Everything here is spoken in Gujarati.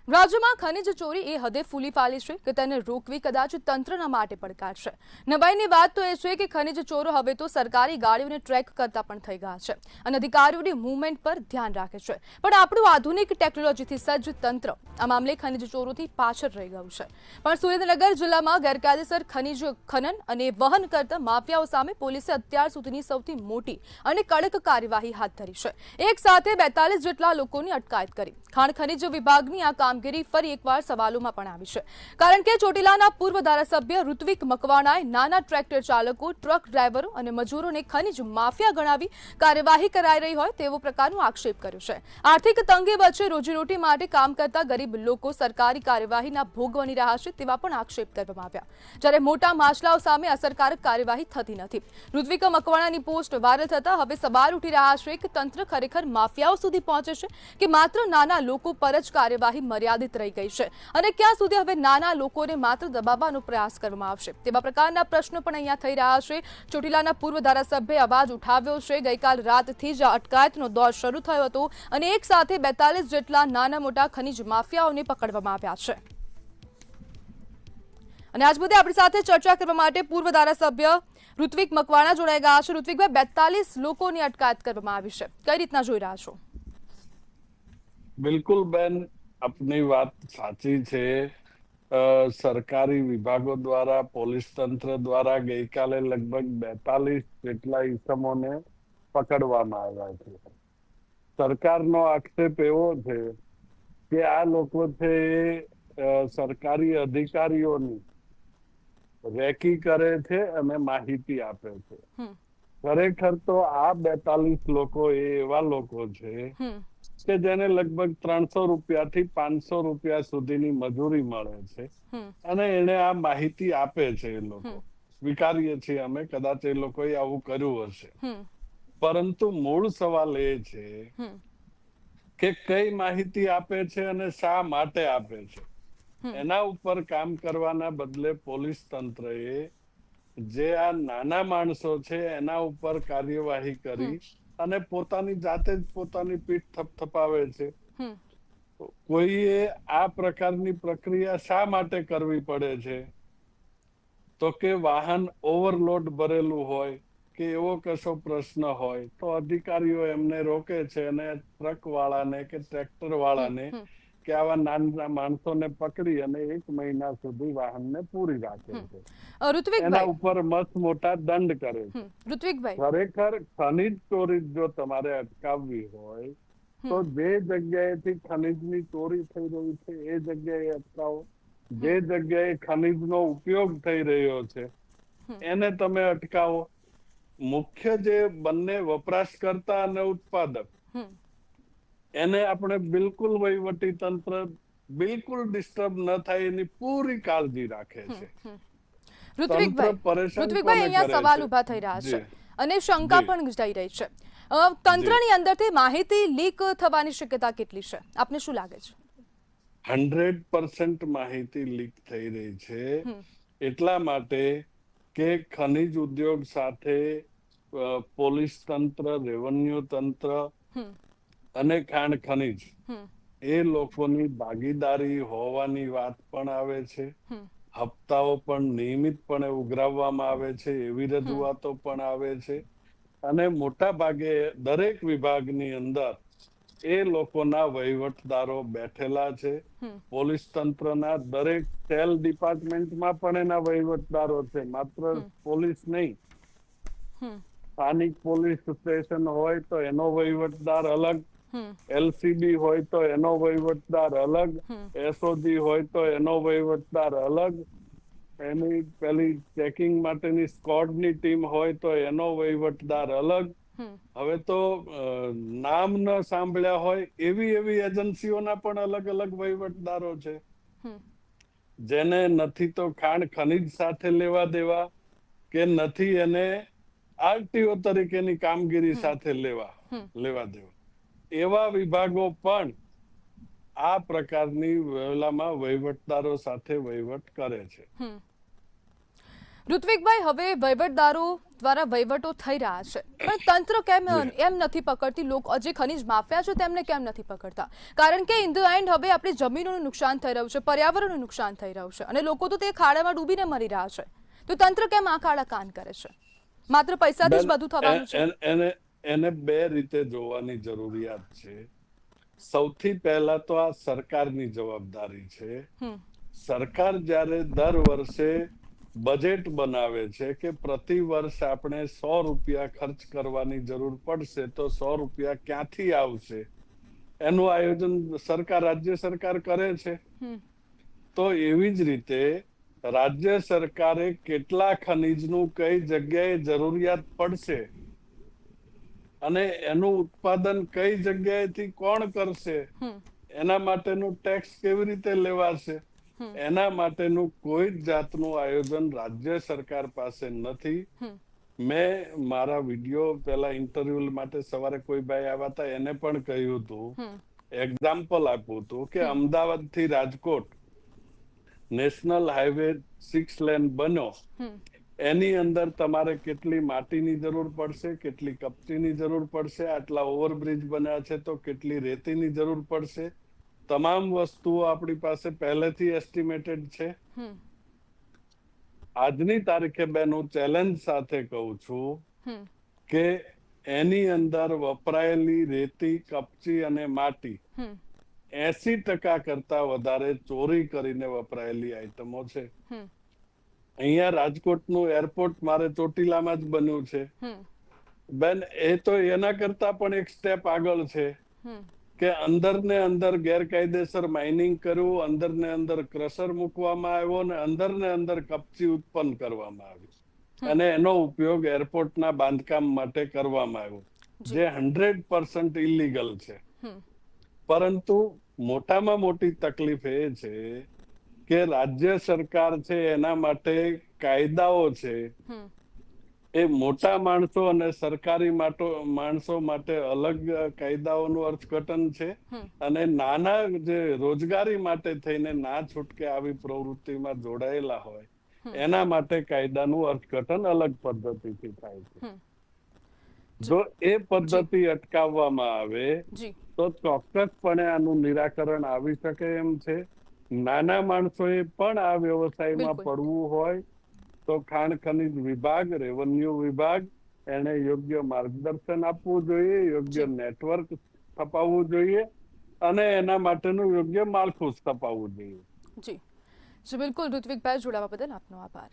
રાજ્યમાં ખનિજ ચોરી એ હદે ફૂલી ફાલી છે કે તેને રોકવી કદાચ તંત્રના માટે પડકાર છે। નવાઈની વાત તો એ છે કે ખનિજ ચોરો હવે તો સરકારી ગાડીઓને ટ્રેક કરતા પણ થઈ ગયા છે અને અધિકારીઓની મૂવમેન્ટ પર ધ્યાન રાખે છે। પણ આપણું આધુનિક ટેકનોલોજીથી સજ્જ તંત્ર આ મામલે ખનિજ ચોરોથી પાછળ રહી ગયું છે। પણ સુરેન્દ્રનગર જિલ્લામાં ગેરકાયદેસર ખનિજ ખનન અને વહન કરતા માફિયાઓ સામે પોલીસે અત્યાર સુધીની સૌથી મોટી અને કડક કાર્યવાહી હાથ ધરી છે। એક સાથે 42 જેટલા લોકોની અટકાયત કરી। ખાણ ખનિજ વિભાગની આ કામગીરી ફરી એકવાર સવાલોમાં પણ આવી છે, કારણ કે ચોટીલાના પૂર્વ ધારાસભ્ય ઋત્વિક મકવાણાએ નાના ટ્રેક્ટર ચાલકો, ટ્રક ડ્રાઈવરો અને મજૂરોને ખનિજ માફિયા ગણાવી કાર્યવાહી કરાઈ રહી હોય તેવો પ્રકારનો આક્ષેપ કર્યો છે। આર્થિક તંગી વચ્ચે રોજીરોટી માટે કામ કરતા ગરીબ લોકો સરકારી કાર્યવાહીના ભોગ બની રહ્યા છે તેવા પણ આક્ષેપ કરવામાં આવ્યા। જ્યારે મોટા માછલાઓ સામે અસરકારક કાર્યવાહી થતી નથી। ઋત્વિક મકવાણાની પોસ્ટ વાયરલ થતા હવે સવાલ ઉઠી રહ્યા છે કે તંત્ર ખરેખર માફિયાઓ સુધી પહોંચે છે કે માત્ર નાના લોકો પર જ કાર્યવાહી મર્યાદિત રહી ગઈ છે અને ક્યાં સુધી હવે નાના લોકોને માત્ર દબાવવાનો પ્રયાસ કરવામાં આવશે તેવા પ્રકારના પ્રશ્નો પણ અહીંયા થઈ રહ્યા છે। ચોટીલાના પૂર્વ ધારાસભ્યએ અવાજ ઉઠાવ્યો છે। ગઈકાલ રાતથી જ અટકાયતનો દોર શરૂ થયો હતો અને એક સાથે 42 જેટલા નાના મોટા ખનિજ માફિયાઓને પકડવામાં આવ્યા છે અને આજ મુદ્દે આપણી સાથે ચર્ચા કરવા માટે પૂર્વ ધારાસભ્ય ઋત્વિક મકવાણા જોડાઈ ગયા છે। ઋત્વિકભાઈ, 42 લોકોની અટકાયત કરવામાં આવી છે, કઈ રીતના જોઈ રહ્યા છો? બિલકુલ બેન, આપની વાત સાચી છે। સરકારી વિભાગો દ્વારા, પોલીસ તંત્ર દ્વારા ગઈકાલે લગભગ 42 જેટલા ઇસમોને પકડવામાં આવ્યા છે। સરકારનો આક્ષેપ એવો છે કે આ લોકો છે સરકારી અધિકારીઓની રેકી કરે છે અને માહિતી આપે છે। ખરેખર તો આ 42 લોકો એવા લોકો છે કે જેને લગભગ 300 રૂપિયાથી 500 રૂપિયા સુધીની મજૂરી મળે છે અને એને આ માહિતી આપે છે। એ લોકો સ્વીકારીએ છીએ અમે, કદાચ એ લોકોએ આવું કર્યું હશે, પરંતુ મૂળ સવાલ એ છે કે કઈ માહિતી આપે છે અને શા માટે આપે છે। એના ઉપર કામ કરવાના બદલે પોલીસ તંત્રએ જે આ નાના માણસો છે એના ઉપર કાર્યવાહી કરી અને પોતાની જાતે જ પોતાની પીઠ થપથપાવે છે। કોઈએ આ પ્રકારની પ્રક્રિયા શા માટે કરવી પડે છે? તો કે વાહન ઓવરલોડ ભરેલું હોય કે એવો કશો પ્રશ્ન હોય તો અધિકારીઓ એમને રોકે છે અને ટ્રક વાળાને કે ટ્રેક્ટર વાળાને કે આવા નાના માણસોને પકડી અને 1 મહિના સુધી વાહનને પૂરી રાખે છે। એના ઉપર મસ્ત મોટા દંડ કરે છે। ખરેખર ખનિજ ચોરી જો તમારે અટકાવવી હોય તો જે જગ્યાએથી ખનિજની ચોરી થઈ રહી છે એ જગ્યાએ અટકાવો। જે જગ્યાએ ખનિજનો ઉપયોગ થઈ રહ્યો છે એને તમે અટકાવો। મુખ્ય જે બંને વપરાશકર્તા અને ઉત્પાદક, એને આપણે બિલકુલ વહીવટી તંત્ર બિલકુલ ડિસ્ટર્બ ન થાય એની પૂરી કાળજી રાખે છે। ઋત્વિકભાઈ, અહીંયા સવાલ ઉભા થઈ રહ્યા છે અને શંકા પણ જઈ રહી છે, તંત્રની અંદરથી માહિતી લીક થવાની શક્યતા કેટલી છે? આપને શું લાગે છે? 100% માહિતી લીક થઈ રહી છે, એટલા માટે કે ખનિજ ઉદ્યોગ સાથે પોલીસ તંત્ર, રેવન્યુ તંત્ર અને ખાણ ખનિજ એ લોકોની ભાગીદારી હોવાની વાત પણ આવે છે। હપ્તાઓ પણ નિયમિતપણે ઉઘરાવવામાં આવે છે એવી રજૂઆતો પણ આવે છે અને મોટા ભાગે દરેક વિભાગની અંદર એ લોકોના વહીવટદારો બેઠેલા છે। પોલીસ તંત્રના દરેક સેલ ડિપાર્ટમેન્ટમાં પણ એના વહીવટદારો છે, માત્ર પોલીસ નહીં। સ્થાનિક પોલીસ સ્ટેશન હોય તો એનો વહીવટદાર અલગ, LCB હોય તો એનો વહીવટદાર અલગ, SOG હોય તો એનો વહીવટદાર અલગ, એની પેલી ચેકિંગ માટેની સ્કોડની ટીમ હોય તો એનો વહીવટદાર અલગ। હવે તો નામ ન સાંભળ્યા હોય એવી એજન્સીઓના પણ અલગ અલગ વહીવટદારો છે, જેને નથી તો ખાણ ખનિજ સાથે લેવા દેવા કે નથી એને RTO તરીકેની કામગીરી સાથે લેવા દેવા। એવા વિભાગો પણ આ પ્રકારની વહીવટદારો સાથે વહીવટ કરે છે। ઋત્વિકભાઈ, હવે વહીવટદારો દ્વારા વહીવટો થઈ રહ્યા છે, પણ તંત્ર કેમ એમ નથી પકડતી? લોકો જે ખનીજ માફિયા છે તેમને કેમ નથી પકડતા? કારણ કે ઇન ધ એન્ડ હવે આપણી જમીનોનું નુકસાન થઈ રહ્યું છે, પર્યાવરણનું નુકસાન થઈ રહ્યું છે, અને લોકો તો તે ખાડામાં ડૂબીને મરી રહ્યા છે. તો તંત્ર કેમ આ ખાડા કાન કરે છે? માત્ર પૈસાથી જ બધું થવાનું છે? એને બે રીતે જોવાની જરૂરિયાત છે. સૌથી પહેલા તો આ સરકારની જવાબદારી છે. સરકાર જ્યારે દર વર્ષે બજેટ બનાવે છે કે પ્રતિ વર્ષ આપણે 100 રૂપિયા ખર્ચ કરવાની જરૂર પડશે, તો 100 રૂપિયા ક્યાંથી આવશે એનું આયોજન રાજ્ય સરકાર કરે છે. તો એવી જ રીતે રાજ્ય સરકારે કેટલા ખનીજનું કઈ જગ્યાએ જરૂરિયાત પડશે અને એનું ઉત્પાદન કઈ જગ્યાએથી કોણ કરશે, એના માટેનું ટેક્સ કેવી રીતે લેવાશે, એના માટેનું કોઈ જ જાતનું આયોજન રાજ્ય સરકાર પાસે નથી. મેં મારા વિડીયો પેલા ઇન્ટરવ્યુ માટે સવારે કોઈ ભાઈ આવ્યા હતા, એને પણ કહ્યું હતું, એક્ઝામ્પલ આપ્યું હતું કે અમદાવાદ થી રાજકોટ નેશનલ હાઈવે 6 લેન બન્યો, એની અંદર તમારે કેટલી માટીની જરૂર પડશે, કેટલી કપચીની જરૂર પડશે, આટલા ઓવરબ્રિજ બન્યા છે તો કેટલી રેતીની જરૂર પડશે, તમામ વસ્તુઓ આપણી પાસે પહેલેથી એસ્ટિમેટેડ છે. આજની તારીખે બેન હું ચેલેન્જ સાથે કહું છું કે એની અંદર વપરાયેલી રેતી, કપચી અને માટી 80% કરતા વધારે ચોરી કરીને વપરાયેલી આઈટમો છે. અહીંયા રાજકોટનું એરપોર્ટ મારે ચોટીલામાં જ બન્યું છે બેન. એ તો એના કરતા પણ એક સ્ટેપ આગળ છે કે અંદર ને અંદર ગેરકાયદેસર માઇનિંગ કર્યું, અંદર ને અંદર ક્રશર મૂકવામાં આવ્યો અને અંદર ને અંદર કપચી ઉત્પન્ન કરવામાં આવી અને એનો ઉપયોગ એરપોર્ટના બાંધકામ માટે કરવામાં આવ્યો, જે 100% ઇલીગલ છે. પરંતુ મોટામાં મોટી તકલીફ એ છે કે રાજ્ય સરકાર છે એના માટે કાયદાઓ છે, એ મોટા માણસો અને સરકારી માણસો માટે અલગ કાયદાઓનું અર્થઘટન છે, અને નાના જે રોજગારી માટે થઈને ના છૂટકે આવી પ્રવૃત્તિમાં જોડાયેલા હોય એના માટે કાયદાનું અર્થઘટન અલગ પદ્ધતિથી થાય છે. જો એ પદ્ધતિ અટકાવવામાં આવે તો ચોક્કસપણે આનું નિરાકરણ આવી શકે એમ છે. નાના માણસોએ પણ આ વ્યવસાયમાં પડવું હોય તો ખાણ ખનીજ વિભાગ, રેવન્યુ વિભાગ એને યોગ્ય માર્ગદર્શન આપવું જોઈએ, યોગ્ય નેટવર્ક સ્થપાવવું જોઈએ અને એના માટેનું યોગ્ય માળખું સ્થપાવવું જોઈએ. જી બિલકુલ. ઋત્વિકભાઈ, જોડાવા બદલ આપનો આભાર.